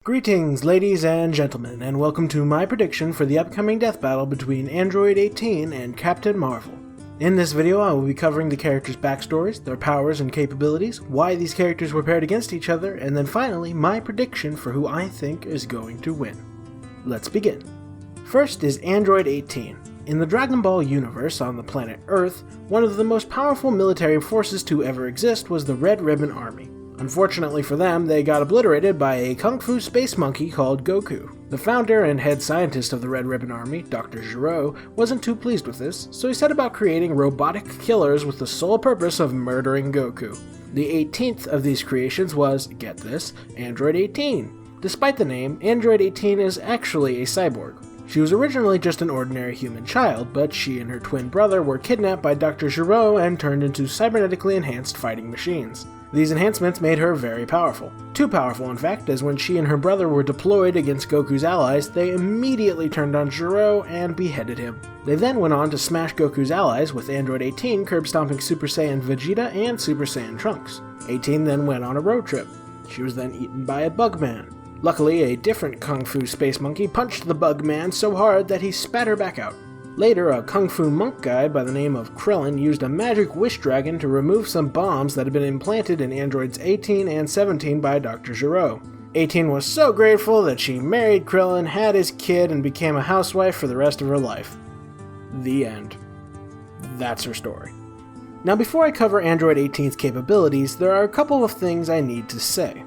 Greetings, ladies and gentlemen, and welcome to my prediction for the upcoming death battle between Android 18 and Captain Marvel. In this video, I will be covering the characters' backstories, their powers and capabilities, why these characters were paired against each other, and then finally, my prediction for who I think is going to win. Let's begin. First is Android 18. In the Dragon Ball universe on the planet Earth, one of the most powerful military forces to ever exist was the Red Ribbon Army. Unfortunately for them, they got obliterated by a kung fu space monkey called Goku. The founder and head scientist of the Red Ribbon Army, Dr. Gero, wasn't too pleased with this, so he set about creating robotic killers with the sole purpose of murdering Goku. The 18th of these creations was, get this, Android 18. Despite the name, Android 18 is actually a cyborg. She was originally just an ordinary human child, but she and her twin brother were kidnapped by Dr. Gero and turned into cybernetically enhanced fighting machines. These enhancements made her very powerful. Too powerful, in fact, as when she and her brother were deployed against Goku's allies, they immediately turned on Gero and beheaded him. They then went on to smash Goku's allies, with Android 18 curb-stomping Super Saiyan Vegeta and Super Saiyan Trunks. 18 then went on a road trip. She was then eaten by a Bugman. Luckily, a different kung fu space monkey punched the Bugman so hard that he spat her back out. Later, a kung fu monk guy by the name of Krillin used a magic wish dragon to remove some bombs that had been implanted in androids 18 and 17 by Dr. Gero. 18 was so grateful that she married Krillin, had his kid, and became a housewife for the rest of her life. The end. That's her story. Now, before I cover Android 18's capabilities, there are a couple of things I need to say.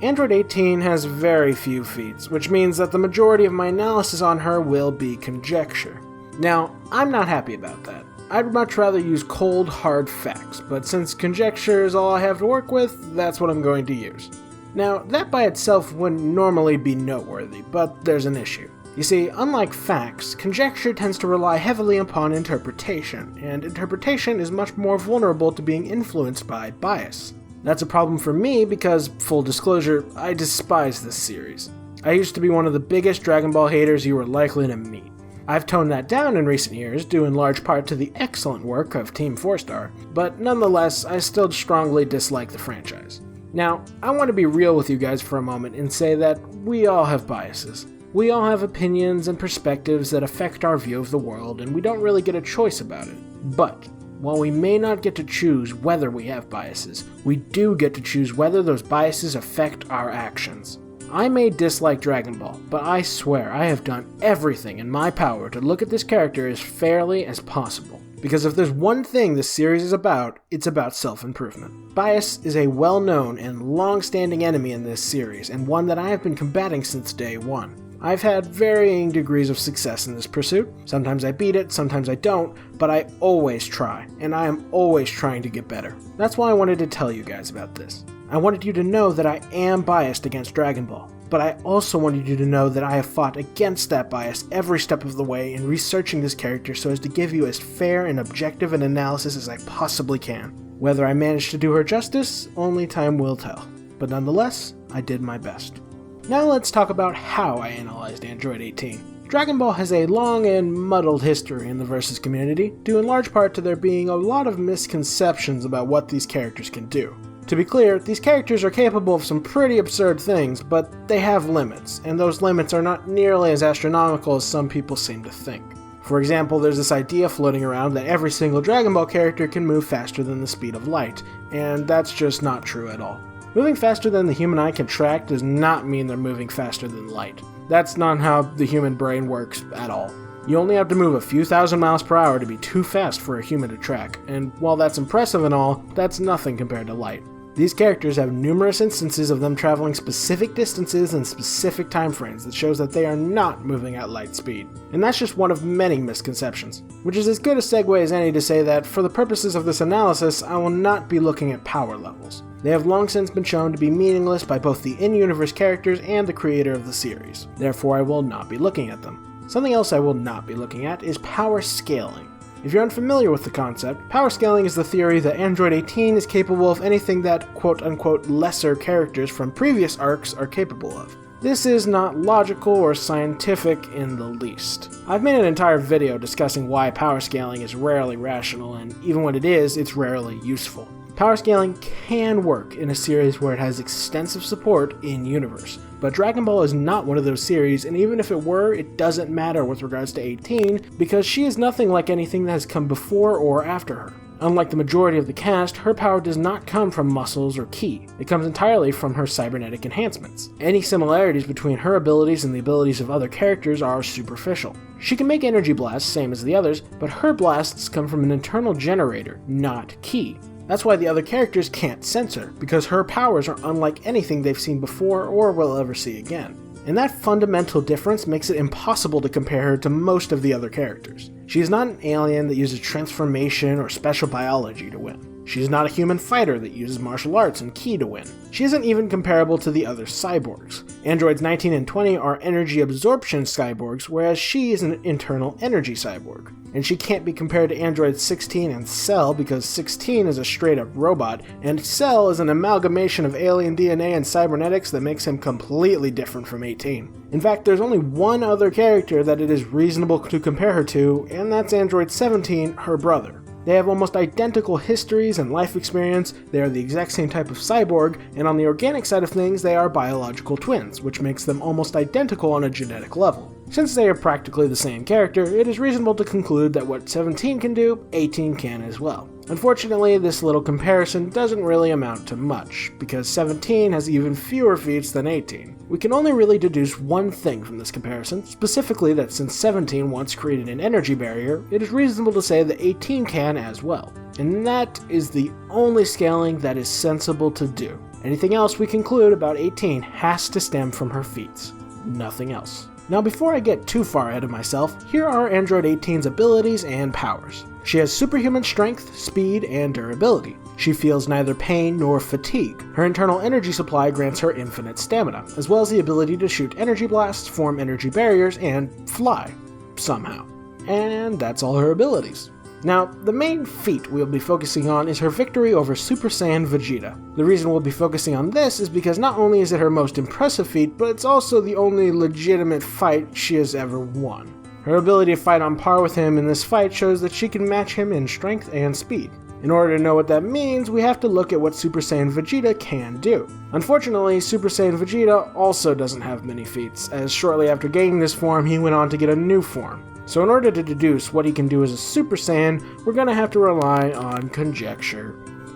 Android 18 has very few feats, which means that the majority of my analysis on her will be conjecture. Now, I'm not happy about that. I'd much rather use cold, hard facts, but since conjecture is all I have to work with, that's what I'm going to use. Now, that by itself wouldn't normally be noteworthy, but there's an issue. You see, unlike facts, conjecture tends to rely heavily upon interpretation, and interpretation is much more vulnerable to being influenced by bias. That's a problem for me because, full disclosure, I despise this series. I used to be one of the biggest Dragon Ball haters you were likely to meet. I've toned that down in recent years, due in large part to the excellent work of Team 4-Star, but nonetheless, I still strongly dislike the franchise. Now, I want to be real with you guys for a moment and say that we all have biases. We all have opinions and perspectives that affect our view of the world, and we don't really get a choice about it. But while we may not get to choose whether we have biases, we do get to choose whether those biases affect our actions. I may dislike Dragon Ball, but I swear I have done everything in my power to look at this character as fairly as possible. Because if there's one thing this series is about, it's about self-improvement. Bias is a well-known and long-standing enemy in this series, and one that I have been combating since day one. I've had varying degrees of success in this pursuit. Sometimes I beat it, sometimes I don't, but I always try, and I am always trying to get better. That's why I wanted to tell you guys about this. I wanted you to know that I am biased against Dragon Ball, but I also wanted you to know that I have fought against that bias every step of the way in researching this character so as to give you as fair and objective an analysis as I possibly can. Whether I managed to do her justice, only time will tell, but nonetheless, I did my best. Now let's talk about how I analyzed Android 18. Dragon Ball has a long and muddled history in the Versus community, due in large part to there being a lot of misconceptions about what these characters can do. To be clear, these characters are capable of some pretty absurd things, but they have limits, and those limits are not nearly as astronomical as some people seem to think. For example, there's this idea floating around that every single Dragon Ball character can move faster than the speed of light, and that's just not true at all. Moving faster than the human eye can track does not mean they're moving faster than light. That's not how the human brain works at all. You only have to move a few thousand miles per hour to be too fast for a human to track, and while that's impressive and all, that's nothing compared to light. These characters have numerous instances of them traveling specific distances and specific time frames that shows that they are not moving at light speed. And that's just one of many misconceptions, which is as good a segue as any to say that for the purposes of this analysis, I will not be looking at power levels. They have long since been shown to be meaningless by both the in-universe characters and the creator of the series. Therefore, I will not be looking at them. Something else I will not be looking at is power scaling. If you're unfamiliar with the concept, power scaling is the theory that Android 18 is capable of anything that quote-unquote lesser characters from previous arcs are capable of. This is not logical or scientific in the least. I've made an entire video discussing why power scaling is rarely rational, and even when it is, it's rarely useful. Power scaling can work in a series where it has extensive support in-universe, but Dragon Ball is not one of those series, and even if it were, it doesn't matter with regards to 18, because she is nothing like anything that has come before or after her. Unlike the majority of the cast, her power does not come from muscles or ki. It comes entirely from her cybernetic enhancements. Any similarities between her abilities and the abilities of other characters are superficial. She can make energy blasts, same as the others, but her blasts come from an internal generator, not ki. That's why the other characters can't sense her, because her powers are unlike anything they've seen before or will ever see again. And that fundamental difference makes it impossible to compare her to most of the other characters. She is not an alien that uses transformation or special biology to win. She is not a human fighter that uses martial arts and ki to win. She isn't even comparable to the other cyborgs. Androids 19 and 20 are energy absorption cyborgs, whereas she is an internal energy cyborg. And she can't be compared to androids 16 and Cell because 16 is a straight-up robot, and Cell is an amalgamation of alien DNA and cybernetics that makes him completely different from 18. In fact, there's only one other character that it is reasonable to compare her to, and that's Android 17, her brother. They have almost identical histories and life experience, they are the exact same type of cyborg, and on the organic side of things they are biological twins, which makes them almost identical on a genetic level. Since they are practically the same character, it is reasonable to conclude that what 17 can do, 18 can as well. Unfortunately, this little comparison doesn't really amount to much, because 17 has even fewer feats than 18. We can only really deduce one thing from this comparison, specifically that since 17 once created an energy barrier, it is reasonable to say that 18 can as well. And that is the only scaling that is sensible to do. Anything else we conclude about 18 has to stem from her feats. Nothing else. Now before I get too far ahead of myself, here are Android 18's abilities and powers. She has superhuman strength, speed, and durability. She feels neither pain nor fatigue. Her internal energy supply grants her infinite stamina, as well as the ability to shoot energy blasts, form energy barriers, and fly. Somehow. And that's all her abilities. Now, the main feat we'll be focusing on is her victory over Super Saiyan Vegeta. The reason we'll be focusing on this is because not only is it her most impressive feat, but it's also the only legitimate fight she has ever won. Her ability to fight on par with him in this fight shows that she can match him in strength and speed. In order to know what that means, we have to look at what Super Saiyan Vegeta can do. Unfortunately, Super Saiyan Vegeta also doesn't have many feats, as shortly after gaining this form, he went on to get a new form. So in order to deduce what he can do as a Super Saiyan, we're gonna have to rely on conjecture.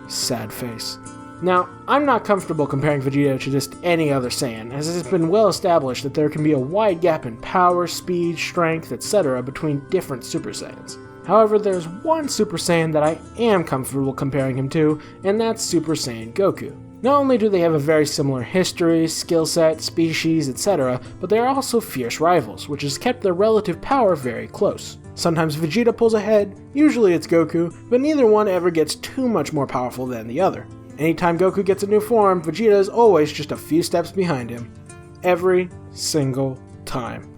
Sad face. Now, I'm not comfortable comparing Vegeta to just any other Saiyan, as it has been well established that there can be a wide gap in power, speed, strength, etc. between different Super Saiyans. However, there's one Super Saiyan that I am comfortable comparing him to, and that's Super Saiyan Goku. Not only do they have a very similar history, skill set, species, etc., but they are also fierce rivals, which has kept their relative power very close. Sometimes Vegeta pulls ahead, usually it's Goku, but neither one ever gets too much more powerful than the other. Anytime Goku gets a new form, Vegeta is always just a few steps behind him. Every single time.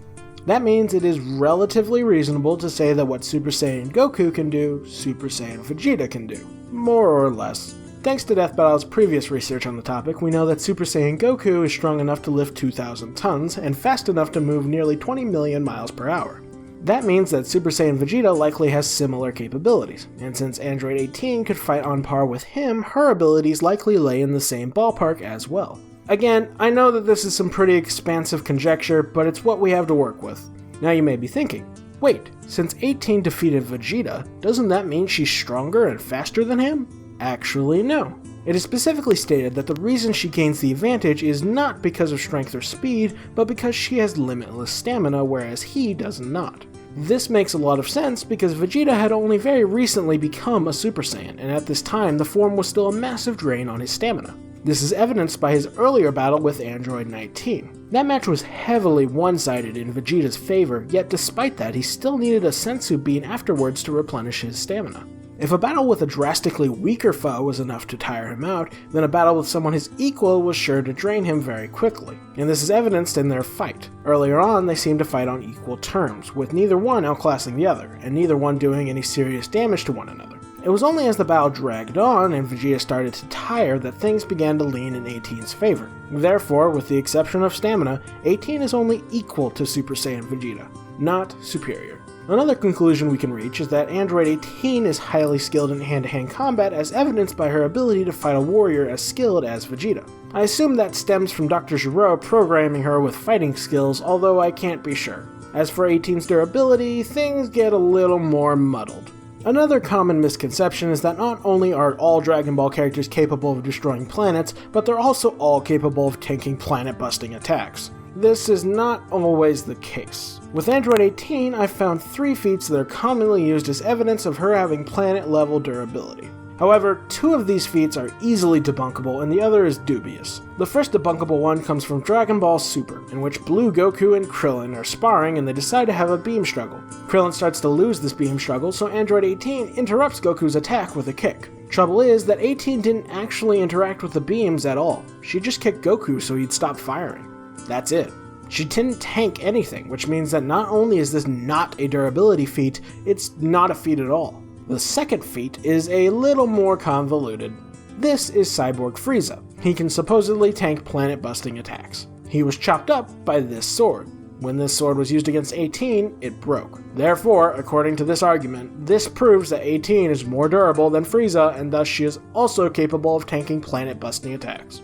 That means it is relatively reasonable to say that what Super Saiyan Goku can do, Super Saiyan Vegeta can do. More or less. Thanks to Death Battle's previous research on the topic, we know that Super Saiyan Goku is strong enough to lift 2,000 tons, and fast enough to move nearly 20 million miles per hour. That means that Super Saiyan Vegeta likely has similar capabilities, and since Android 18 could fight on par with him, her abilities likely lay in the same ballpark as well. Again, I know that this is some pretty expansive conjecture, but it's what we have to work with. Now you may be thinking, wait, since 18 defeated Vegeta, doesn't that mean she's stronger and faster than him? Actually, no. It is specifically stated that the reason she gains the advantage is not because of strength or speed, but because she has limitless stamina, whereas he does not. This makes a lot of sense because Vegeta had only very recently become a Super Saiyan, and at this time the form was still a massive drain on his stamina. This is evidenced by his earlier battle with Android 19. That match was heavily one-sided in Vegeta's favor, yet despite that he still needed a Senzu bean afterwards to replenish his stamina. If a battle with a drastically weaker foe was enough to tire him out, then a battle with someone his equal was sure to drain him very quickly, and this is evidenced in their fight. Earlier on, they seemed to fight on equal terms, with neither one outclassing the other, and neither one doing any serious damage to one another. It was only as the battle dragged on and Vegeta started to tire that things began to lean in 18's favor. Therefore, with the exception of stamina, 18 is only equal to Super Saiyan Vegeta, not superior. Another conclusion we can reach is that Android 18 is highly skilled in hand-to-hand combat, as evidenced by her ability to fight a warrior as skilled as Vegeta. I assume that stems from Dr. Gero programming her with fighting skills, although I can't be sure. As for 18's durability, things get a little more muddled. Another common misconception is that not only are all Dragon Ball characters capable of destroying planets, but they're also all capable of tanking planet-busting attacks. This is not always the case. With Android 18, I found 3 feats that are commonly used as evidence of her having planet-level durability. However, 2 of these feats are easily debunkable and the other is dubious. The first debunkable one comes from Dragon Ball Super, in which Blue Goku and Krillin are sparring and they decide to have a beam struggle. Krillin starts to lose this beam struggle, so Android 18 interrupts Goku's attack with a kick. Trouble is that 18 didn't actually interact with the beams at all. She just kicked Goku so he'd stop firing. That's it. She didn't tank anything, which means that not only is this not a durability feat, it's not a feat at all. The second feat is a little more convoluted. This is Cyborg Frieza. He can supposedly tank planet-busting attacks. He was chopped up by this sword. When this sword was used against 18, it broke. Therefore, according to this argument, this proves that 18 is more durable than Frieza, and thus she is also capable of tanking planet-busting attacks.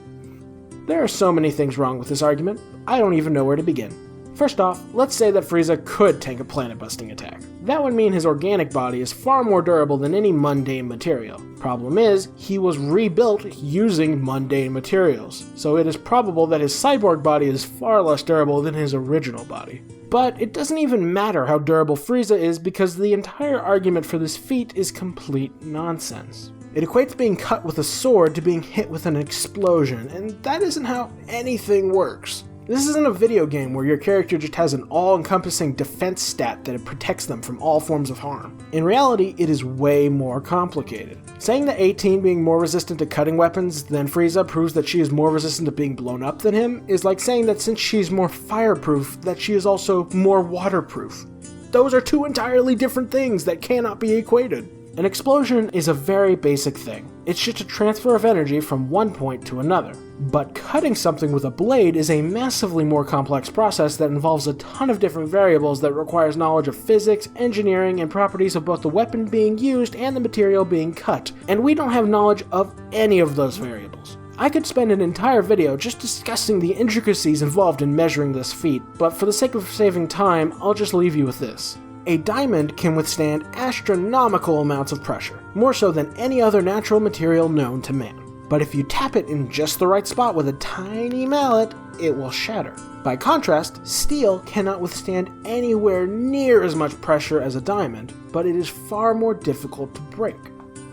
There are so many things wrong with this argument, I don't even know where to begin. First off, let's say that Frieza could tank a planet-busting attack. That would mean his organic body is far more durable than any mundane material. Problem is, he was rebuilt using mundane materials, so it is probable that his cyborg body is far less durable than his original body. But it doesn't even matter how durable Frieza is because the entire argument for this feat is complete nonsense. It equates being cut with a sword to being hit with an explosion, and that isn't how anything works. This isn't a video game where your character just has an all-encompassing defense stat that it protects them from all forms of harm. In reality, it is way more complicated. Saying that 18 being more resistant to cutting weapons than Frieza proves that she is more resistant to being blown up than him is like saying that since she's more fireproof, that she is also more waterproof. Those are 2 entirely different things that cannot be equated. An explosion is a very basic thing. It's just a transfer of energy from one point to another. But cutting something with a blade is a massively more complex process that involves a ton of different variables that requires knowledge of physics, engineering, and properties of both the weapon being used and the material being cut, and we don't have knowledge of any of those variables. I could spend an entire video just discussing the intricacies involved in measuring this feat, but for the sake of saving time, I'll just leave you with this. A diamond can withstand astronomical amounts of pressure, more so than any other natural material known to man. But if you tap it in just the right spot with a tiny mallet, it will shatter. By contrast, steel cannot withstand anywhere near as much pressure as a diamond, but it is far more difficult to break.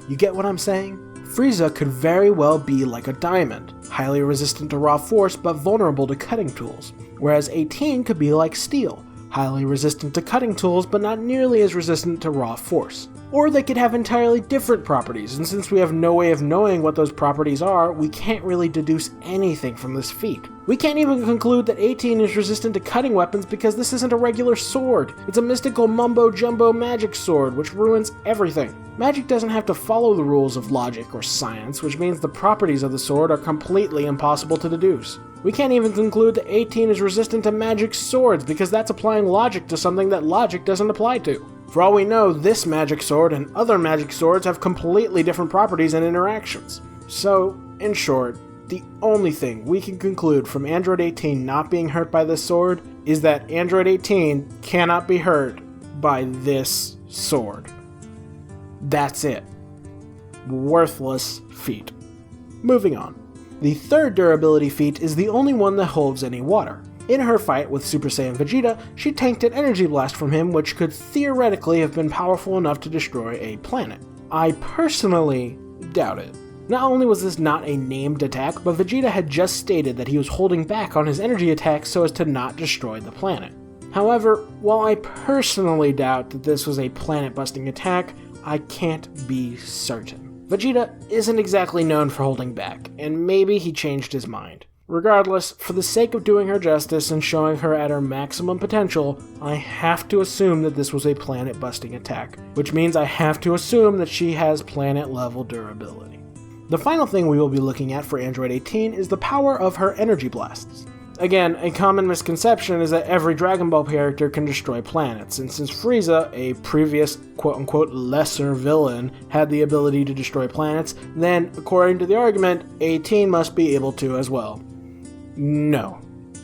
You get what I'm saying? Frieza could very well be like a diamond, highly resistant to raw force but vulnerable to cutting tools, whereas 18 could be like steel, highly resistant to cutting tools but not nearly as resistant to raw force. Or they could have entirely different properties, and since we have no way of knowing what those properties are, we can't really deduce anything from this feat. We can't even conclude that 18 is resistant to cutting weapons because this isn't a regular sword. It's a mystical mumbo-jumbo magic sword, which ruins everything. Magic doesn't have to follow the rules of logic or science, which means the properties of the sword are completely impossible to deduce. We can't even conclude that 18 is resistant to magic swords because that's applying logic to something that logic doesn't apply to. For all we know, this magic sword and other magic swords have completely different properties and interactions. So, in short, the only thing we can conclude from Android 18 not being hurt by this sword is that Android 18 cannot be hurt by this sword. That's it. Worthless feat. Moving on. The third durability feat is the only one that holds any water. In her fight with Super Saiyan Vegeta, she tanked an energy blast from him which could theoretically have been powerful enough to destroy a planet. I personally doubt it. Not only was this not a named attack, but Vegeta had just stated that he was holding back on his energy attacks so as to not destroy the planet. However, while I personally doubt that this was a planet-busting attack, I can't be certain. Vegeta isn't exactly known for holding back, and maybe he changed his mind. Regardless, for the sake of doing her justice and showing her at her maximum potential, I have to assume that this was a planet-busting attack, which means I have to assume that she has planet-level durability. The final thing we will be looking at for Android 18 is the power of her energy blasts. Again, a common misconception is that every Dragon Ball character can destroy planets, and since Frieza, a previous quote-unquote lesser villain, had the ability to destroy planets, then, according to the argument, 18 must be able to as well. No.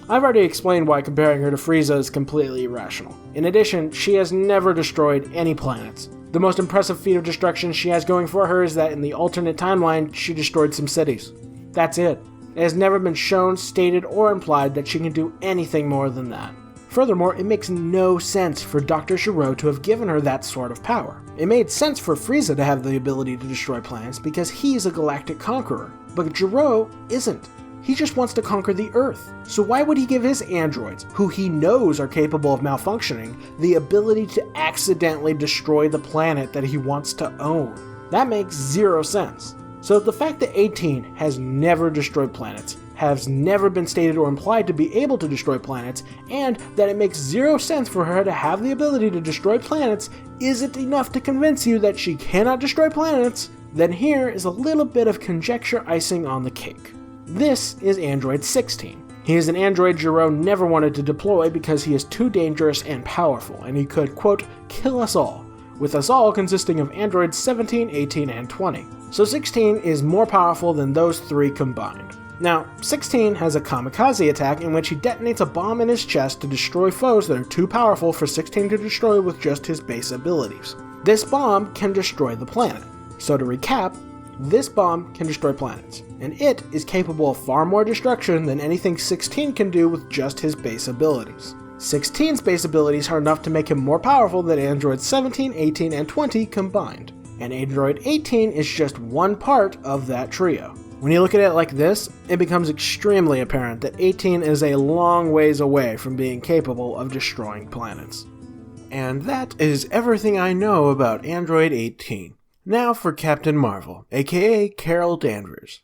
I've already explained why comparing her to Frieza is completely irrational. In addition, she has never destroyed any planets. The most impressive feat of destruction she has going for her is that in the alternate timeline, she destroyed some cities. That's it. It has never been shown, stated, or implied that she can do anything more than that. Furthermore, it makes no sense for Dr. Gero to have given her that sort of power. It made sense for Frieza to have the ability to destroy planets because he's a galactic conqueror, but Gero isn't. He just wants to conquer the Earth. So why would he give his androids, who he knows are capable of malfunctioning, the ability to accidentally destroy the planet that he wants to own? That makes zero sense. So the fact that 18 has never destroyed planets, has never been stated or implied to be able to destroy planets, and that it makes zero sense for her to have the ability to destroy planets isn't enough to convince you that she cannot destroy planets, then here is a little bit of conjecture icing on the cake. This is Android 16. He is an android Gero never wanted to deploy because he is too dangerous and powerful, and he could, quote, kill us all, with us all consisting of androids 17, 18, and 20. So 16 is more powerful than those three combined. Now, 16 has a kamikaze attack in which he detonates a bomb in his chest to destroy foes that are too powerful for 16 to destroy with just his base abilities. This bomb can destroy the planet. So to recap, this bomb can destroy planets, and it is capable of far more destruction than anything 16 can do with just his base abilities. 16's base abilities are enough to make him more powerful than androids 17, 18, and 20 combined, and android 18 is just one part of that trio. When you look at it like this, it becomes extremely apparent that 18 is a long ways away from being capable of destroying planets. And that is everything I know about Android 18. Now for Captain Marvel, aka Carol Danvers.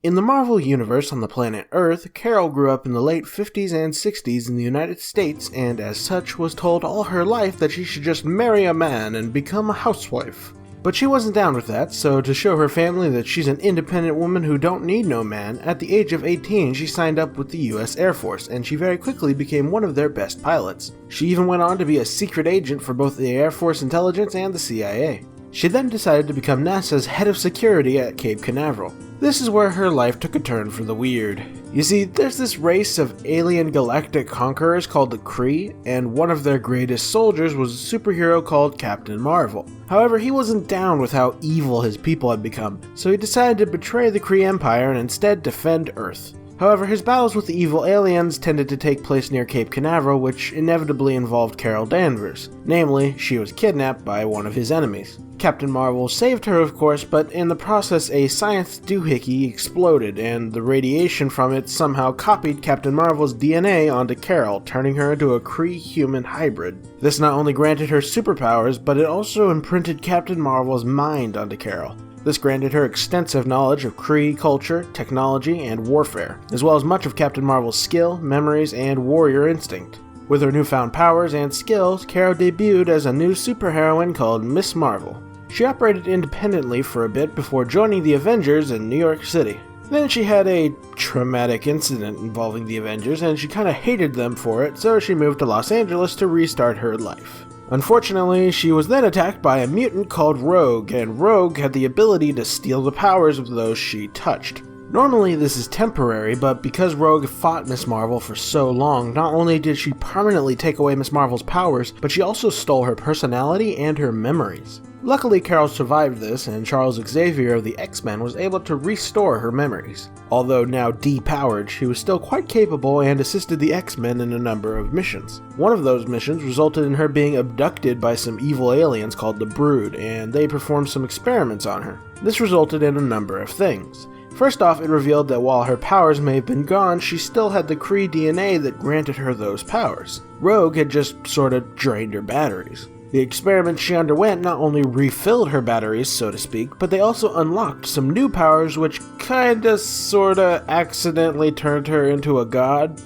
In the Marvel Universe on the planet Earth, Carol grew up in the late 50s and 60s in the United States and as such was told all her life that she should just marry a man and become a housewife. But she wasn't down with that, so to show her family that she's an independent woman who don't need no man, at the age of 18 she signed up with the US Air Force and she very quickly became one of their best pilots. She even went on to be a secret agent for both the Air Force Intelligence and the CIA. She then decided to become NASA's head of security at Cape Canaveral. This is where her life took a turn for the weird. You see, there's this race of alien galactic conquerors called the Kree, and one of their greatest soldiers was a superhero called Captain Marvel. However, he wasn't down with how evil his people had become, so he decided to betray the Kree Empire and instead defend Earth. However, his battles with the evil aliens tended to take place near Cape Canaveral, which inevitably involved Carol Danvers. Namely, she was kidnapped by one of his enemies. Captain Marvel saved her, of course, but in the process a science doohickey exploded, and the radiation from it somehow copied Captain Marvel's DNA onto Carol, turning her into a Kree-human hybrid. This not only granted her superpowers, but it also imprinted Captain Marvel's mind onto Carol. This granted her extensive knowledge of Kree culture, technology, and warfare, as well as much of Captain Marvel's skill, memories, and warrior instinct. With her newfound powers and skills, Carol debuted as a new superheroine called Miss Marvel. She operated independently for a bit before joining the Avengers in New York City. Then she had a traumatic incident involving the Avengers, and she kinda hated them for it, so she moved to Los Angeles to restart her life. Unfortunately, she was then attacked by a mutant called Rogue, and Rogue had the ability to steal the powers of those she touched. Normally this is temporary, but because Rogue fought Miss Marvel for so long, not only did she permanently take away Miss Marvel's powers, but she also stole her personality and her memories. Luckily, Carol survived this, and Charles Xavier of the X-Men was able to restore her memories. Although now depowered, she was still quite capable and assisted the X-Men in a number of missions. One of those missions resulted in her being abducted by some evil aliens called the Brood, and they performed some experiments on her. This resulted in a number of things. First off, it revealed that while her powers may have been gone, she still had the Kree DNA that granted her those powers. Rogue had just sorta drained her batteries. The experiments she underwent not only refilled her batteries, so to speak, but they also unlocked some new powers which kinda sorta accidentally turned her into a god,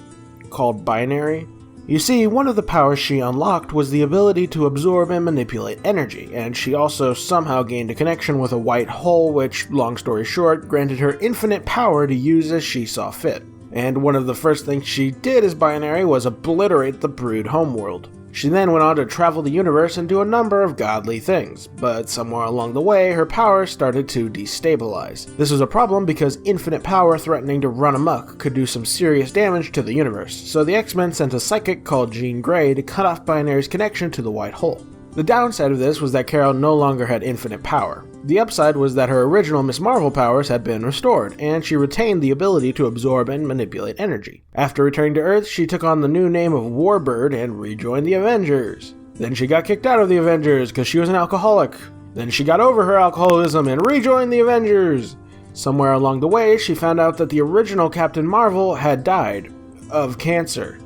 called Binary. You see, one of the powers she unlocked was the ability to absorb and manipulate energy, and she also somehow gained a connection with a white hole which, long story short, granted her infinite power to use as she saw fit. and one of the first things she did as Binary was obliterate the Brood homeworld. She then went on to travel the universe and do a number of godly things, but somewhere along the way, her power started to destabilize. This was a problem because infinite power threatening to run amok could do some serious damage to the universe, so the X-Men sent a psychic called Jean Grey to cut off Binary's connection to the White Hole. The downside of this was that Carol no longer had infinite power. The upside was that her original Ms. Marvel powers had been restored, and she retained the ability to absorb and manipulate energy. After returning to Earth, she took on the new name of Warbird and rejoined the Avengers. Then she got kicked out of the Avengers because she was an alcoholic. Then she got over her alcoholism and rejoined the Avengers. Somewhere along the way, she found out that the original Captain Marvel had died of cancer,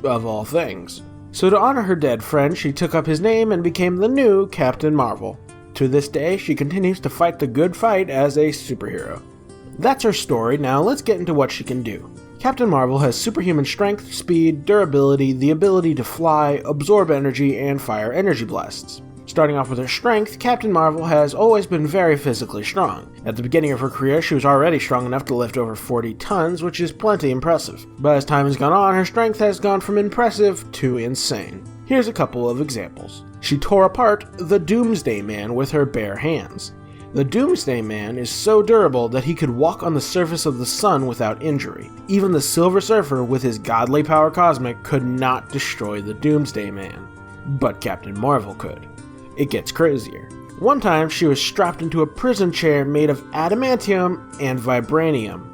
of all things. So to honor her dead friend, she took up his name and became the new Captain Marvel. To this day, she continues to fight the good fight as a superhero. That's her story. Now let's get into what she can do. Captain Marvel has superhuman strength, speed, durability, the ability to fly, absorb energy, and fire energy blasts. Starting off with her strength, Captain Marvel has always been very physically strong. At the beginning of her career, she was already strong enough to lift over 40 tons, which is plenty impressive. But as time has gone on, her strength has gone from impressive to insane. Here's a couple of examples. She tore apart the Doomsday Man with her bare hands. The Doomsday Man is so durable that he could walk on the surface of the sun without injury. Even the Silver Surfer with his godly power cosmic could not destroy the Doomsday Man. But Captain Marvel could. It gets crazier. One time, she was strapped into a prison chair made of adamantium and vibranium.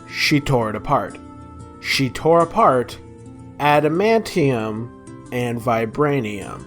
She tore it apart. She tore apart adamantium and vibranium.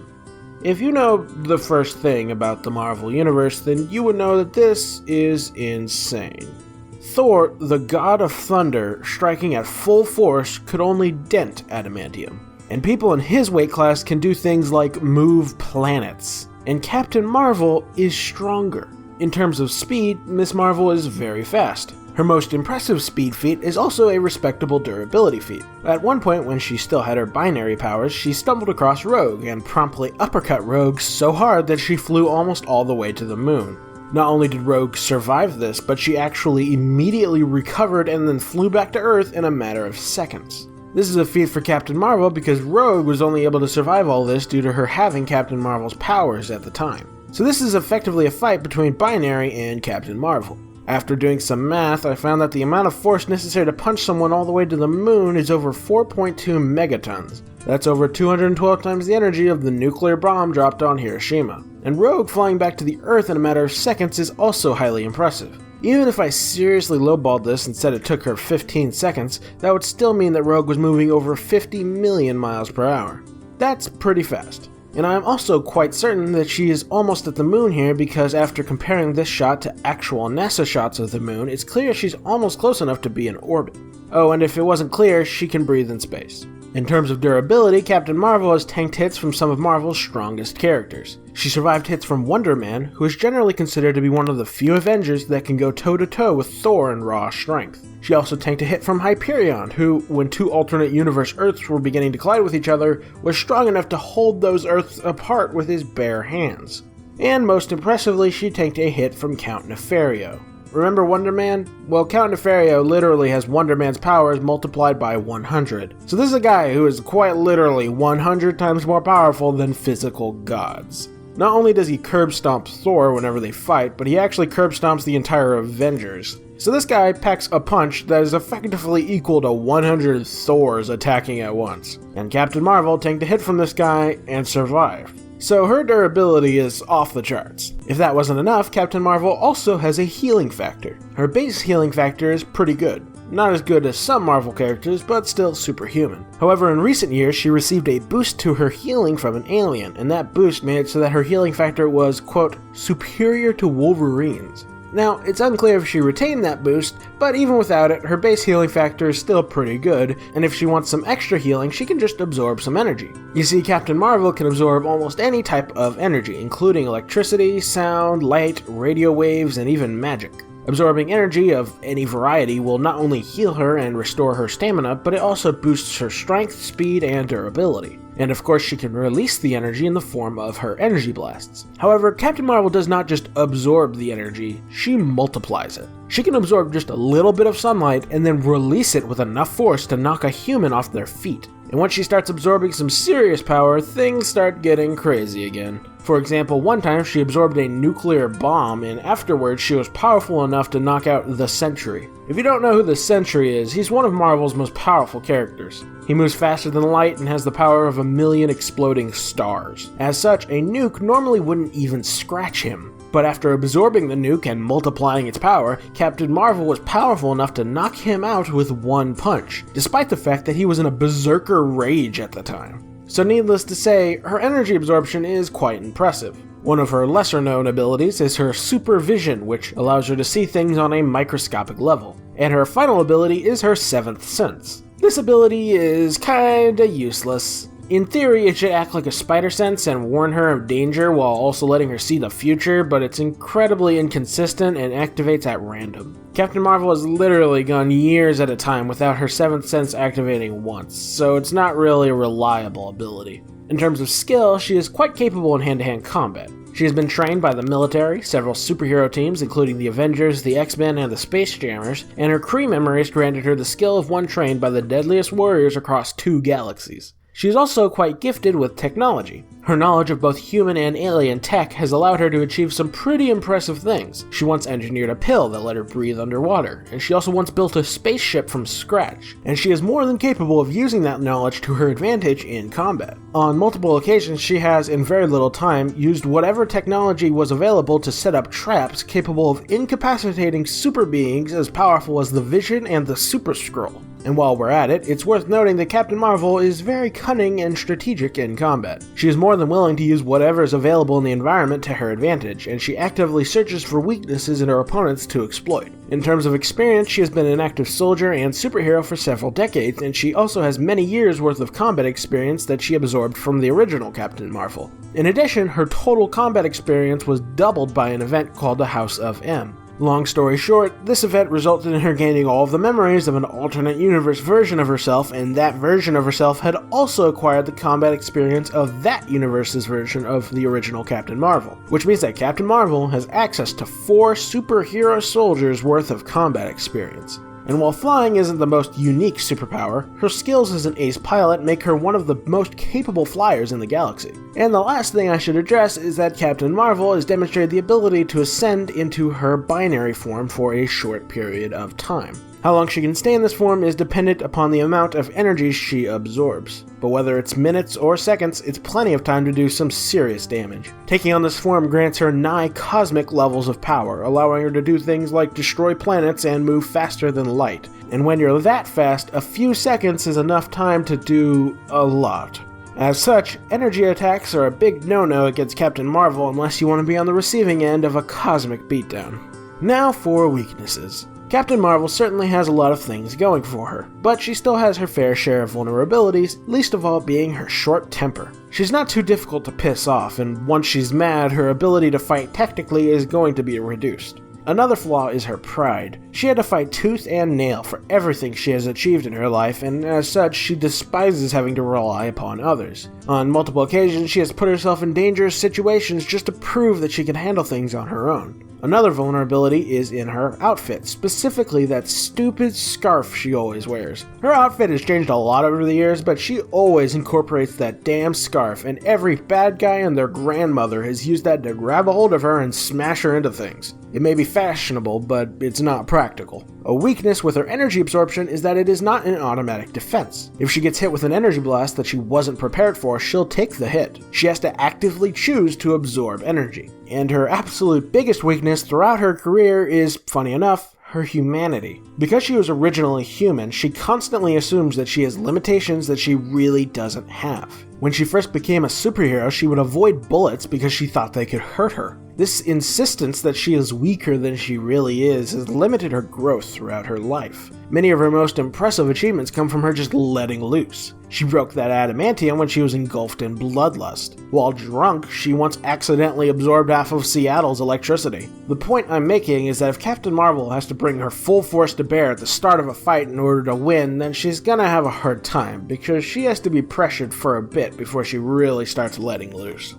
If you know the first thing about the Marvel Universe, then you would know that this is insane. Thor, the god of thunder, striking at full force, could only dent adamantium. And people in his weight class can do things like move planets. And Captain Marvel is stronger. In terms of speed, Ms. Marvel is very fast. Her most impressive speed feat is also a respectable durability feat. At one point, when she still had her binary powers, she stumbled across Rogue and promptly uppercut Rogue so hard that she flew almost all the way to the moon. Not only did Rogue survive this, but she actually immediately recovered and then flew back to Earth in a matter of seconds. This is a feat for Captain Marvel because Rogue was only able to survive all this due to her having Captain Marvel's powers at the time. So this is effectively a fight between Binary and Captain Marvel. After doing some math, I found that the amount of force necessary to punch someone all the way to the moon is over 4.2 megatons. That's over 212 times the energy of the nuclear bomb dropped on Hiroshima. And Rogue flying back to the Earth in a matter of seconds is also highly impressive. Even if I seriously lowballed this and said it took her 15 seconds, that would still mean that Rogue was moving over 50 million miles per hour. That's pretty fast. And I am also quite certain that she is almost at the moon here because after comparing this shot to actual NASA shots of the moon, it's clear she's almost close enough to be in orbit. Oh, and if it wasn't clear, she can breathe in space. In terms of durability, Captain Marvel has tanked hits from some of Marvel's strongest characters. She survived hits from Wonder Man, who is generally considered to be one of the few Avengers that can go toe-to-toe with Thor in raw strength. She also tanked a hit from Hyperion, who, when two alternate universe Earths were beginning to collide with each other, was strong enough to hold those Earths apart with his bare hands. And most impressively, she tanked a hit from Count Nefario. Remember Wonder Man? Well, Count Nefario literally has Wonder Man's powers multiplied by 100. So this is a guy who is quite literally 100 times more powerful than physical gods. Not only does he curb stomp Thor whenever they fight, but he actually curb stomps the entire Avengers. So this guy packs a punch that is effectively equal to 100 Thors attacking at once. And Captain Marvel tanked a hit from this guy and survived. So her durability is off the charts. If that wasn't enough, Captain Marvel also has a healing factor. Her base healing factor is pretty good. Not as good as some Marvel characters, but still superhuman. However, in recent years, she received a boost to her healing from an alien, and that boost made it so that her healing factor was, quote, superior to Wolverine's. Now, it's unclear if she retained that boost, but even without it, her base healing factor is still pretty good, and if she wants some extra healing, she can just absorb some energy. You see, Captain Marvel can absorb almost any type of energy, including electricity, sound, light, radio waves, and even magic. Absorbing energy of any variety will not only heal her and restore her stamina, but it also boosts her strength, speed, and durability. And of course she can release the energy in the form of her energy blasts. However, Captain Marvel does not just absorb the energy, she multiplies it. She can absorb just a little bit of sunlight and then release it with enough force to knock a human off their feet. And once she starts absorbing some serious power, things start getting crazy again. For example, one time she absorbed a nuclear bomb, and afterwards she was powerful enough to knock out the Sentry. If you don't know who the Sentry is, he's one of Marvel's most powerful characters. He moves faster than light and has the power of 1,000,000 exploding stars. As such, a nuke normally wouldn't even scratch him. But after absorbing the nuke and multiplying its power, Captain Marvel was powerful enough to knock him out with one punch, despite the fact that he was in a berserker rage at the time. So needless to say, her energy absorption is quite impressive. One of her lesser known abilities is her supervision, which allows her to see things on a microscopic level. And her final ability is her seventh sense. This ability is kinda useless. In theory, it should act like a spider sense and warn her of danger while also letting her see the future, but it's incredibly inconsistent and activates at random. Captain Marvel has literally gone years at a time without her seventh sense activating once, so it's not really a reliable ability. In terms of skill, she is quite capable in hand-to-hand combat. She has been trained by the military, several superhero teams including the Avengers, the X-Men, and the Space Jammers, and her Kree memories granted her the skill of one trained by the deadliest warriors across 2 galaxies. She is also quite gifted with technology. Her knowledge of both human and alien tech has allowed her to achieve some pretty impressive things. She once engineered a pill that let her breathe underwater, and she also once built a spaceship from scratch, and she is more than capable of using that knowledge to her advantage in combat. On multiple occasions, she has, in very little time, used whatever technology was available to set up traps capable of incapacitating super beings as powerful as the Vision and the Super Skrull. And while we're at it, it's worth noting that Captain Marvel is very cunning and strategic in combat. She is more than willing to use whatever is available in the environment to her advantage, and she actively searches for weaknesses in her opponents to exploit. In terms of experience, she has been an active soldier and superhero for several decades, and she also has many years worth of combat experience that she absorbed from the original Captain Marvel. In addition, her total combat experience was doubled by an event called the House of M. Long story short, this event resulted in her gaining all of the memories of an alternate universe version of herself, and that version of herself had also acquired the combat experience of that universe's version of the original Captain Marvel, which means that Captain Marvel has access to 4 superhero soldiers worth of combat experience. And while flying isn't the most unique superpower, her skills as an ace pilot make her one of the most capable flyers in the galaxy. And the last thing I should address is that Captain Marvel has demonstrated the ability to ascend into her binary form for a short period of time. How long she can stay in this form is dependent upon the amount of energy she absorbs, but whether it's minutes or seconds, it's plenty of time to do some serious damage. Taking on this form grants her nigh cosmic levels of power, allowing her to do things like destroy planets and move faster than light. And when you're that fast, a few seconds is enough time to do a lot. As such, energy attacks are a big no-no against Captain Marvel unless you want to be on the receiving end of a cosmic beatdown. Now for weaknesses. Captain Marvel certainly has a lot of things going for her, but she still has her fair share of vulnerabilities, least of all being her short temper. She's not too difficult to piss off, and once she's mad, her ability to fight technically is going to be reduced. Another flaw is her pride. She had to fight tooth and nail for everything she has achieved in her life, and as such, she despises having to rely upon others. On multiple occasions, she has put herself in dangerous situations just to prove that she can handle things on her own. Another vulnerability is in her outfit, specifically that stupid scarf she always wears. Her outfit has changed a lot over the years, but she always incorporates that damn scarf, and every bad guy and their grandmother has used that to grab a hold of her and smash her into things. It may be fashionable, but it's not practical. A weakness with her energy absorption is that it is not an automatic defense. If she gets hit with an energy blast that she wasn't prepared for, she'll take the hit. She has to actively choose to absorb energy. And her absolute biggest weakness throughout her career is, funny enough, her humanity. Because she was originally human, she constantly assumes that she has limitations that she really doesn't have. When she first became a superhero, she would avoid bullets because she thought they could hurt her. This insistence that she is weaker than she really is has limited her growth throughout her life. Many of her most impressive achievements come from her just letting loose. She broke that adamantium when she was engulfed in bloodlust. While drunk, she once accidentally absorbed half of Seattle's electricity. The point I'm making is that if Captain Marvel has to bring her full force to bear at the start of a fight in order to win, then she's gonna have a hard time, because she has to be pressured for a bit before she really starts letting loose.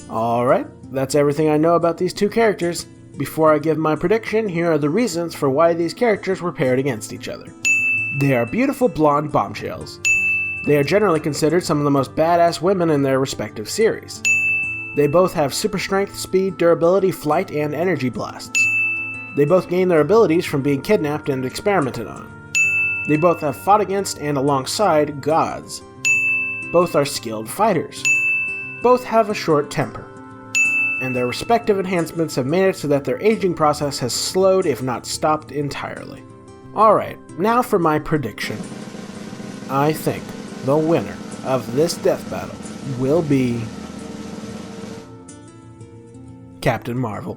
Alright, that's everything I know about these two characters. Before I give my prediction, here are the reasons for why these characters were paired against each other. They are beautiful blonde bombshells. They are generally considered some of the most badass women in their respective series. They both have super strength, speed, durability, flight, and energy blasts. They both gain their abilities from being kidnapped and experimented on. They both have fought against and alongside gods. Both are skilled fighters. Both have a short temper. And their respective enhancements have made it so that their aging process has slowed, if not stopped entirely. Alright, now for my prediction. I think the winner of this death battle will be Captain Marvel.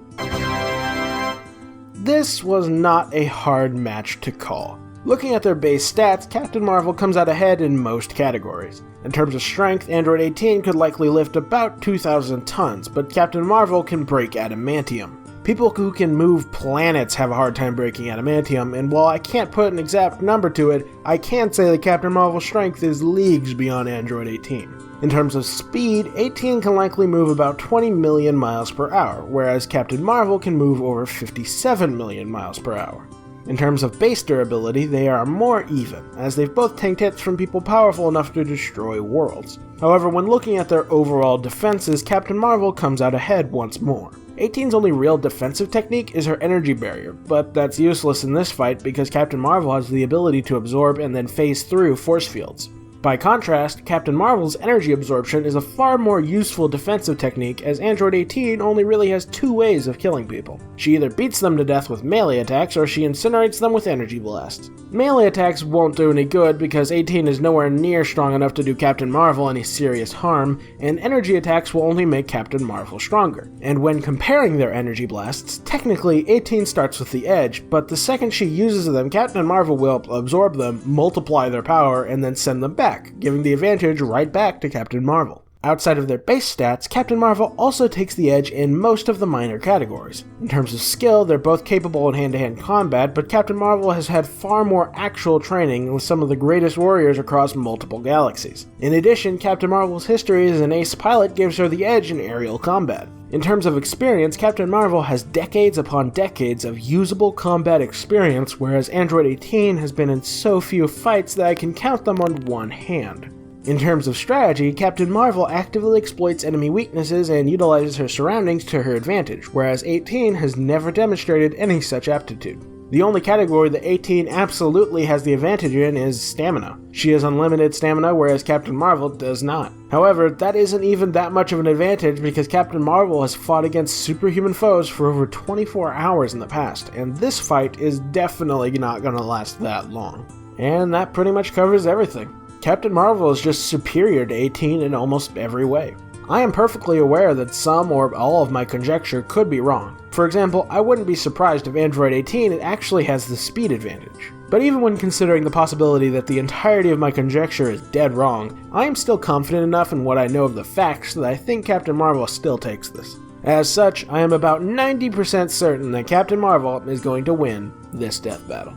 This was not a hard match to call. Looking at their base stats, Captain Marvel comes out ahead in most categories. In terms of strength, Android 18 could likely lift about 2,000 tons, but Captain Marvel can break adamantium. People who can move planets have a hard time breaking adamantium, and while I can't put an exact number to it, I can say that Captain Marvel's strength is leagues beyond Android 18. In terms of speed, 18 can likely move about 20 million miles per hour, whereas Captain Marvel can move over 57 million miles per hour. In terms of base durability, they are more even, as they've both tanked hits from people powerful enough to destroy worlds. However, when looking at their overall defenses, Captain Marvel comes out ahead once more. 18's only real defensive technique is her energy barrier, but that's useless in this fight because Captain Marvel has the ability to absorb and then phase through force fields. By contrast, Captain Marvel's energy absorption is a far more useful defensive technique, as Android 18 only really has two ways of killing people. She either beats them to death with melee attacks, or she incinerates them with energy blasts. Melee attacks won't do any good because 18 is nowhere near strong enough to do Captain Marvel any serious harm, and energy attacks will only make Captain Marvel stronger. And when comparing their energy blasts, technically 18 starts with the edge, but the second she uses them, Captain Marvel will absorb them, multiply their power, and then send them back, giving the advantage right back to Captain Marvel. Outside of their base stats, Captain Marvel also takes the edge in most of the minor categories. In terms of skill, they're both capable in hand-to-hand combat, but Captain Marvel has had far more actual training with some of the greatest warriors across multiple galaxies. In addition, Captain Marvel's history as an ace pilot gives her the edge in aerial combat. In terms of experience, Captain Marvel has decades upon decades of usable combat experience, whereas Android 18 has been in so few fights that I can count them on one hand. In terms of strategy, Captain Marvel actively exploits enemy weaknesses and utilizes her surroundings to her advantage, whereas 18 has never demonstrated any such aptitude. The only category that 18 absolutely has the advantage in is stamina. She has unlimited stamina, whereas Captain Marvel does not. However, that isn't even that much of an advantage because Captain Marvel has fought against superhuman foes for over 24 hours in the past, and this fight is definitely not going to last that long. And that pretty much covers everything. Captain Marvel is just superior to 18 in almost every way. I am perfectly aware that some or all of my conjecture could be wrong. For example, I wouldn't be surprised if Android 18 actually has the speed advantage. But even when considering the possibility that the entirety of my conjecture is dead wrong, I am still confident enough in what I know of the facts that I think Captain Marvel still takes this. As such, I am about 90% certain that Captain Marvel is going to win this death battle.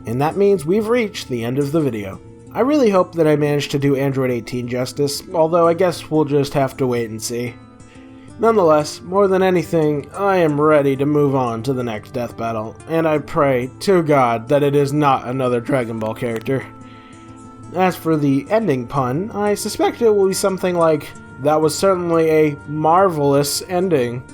And that means we've reached the end of the video. I really hope that I managed to do Android 18 justice, although I guess we'll just have to wait and see. Nonetheless, more than anything, I am ready to move on to the next death battle, and I pray to God that it is not another Dragon Ball character. As for the ending pun, I suspect it will be something like, "That was certainly a marvelous ending."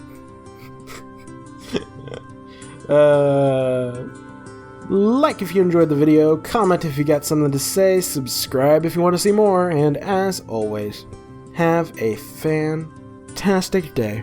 Like if you enjoyed the video, comment if you got something to say, subscribe if you want to see more, and as always, have a fantastic day.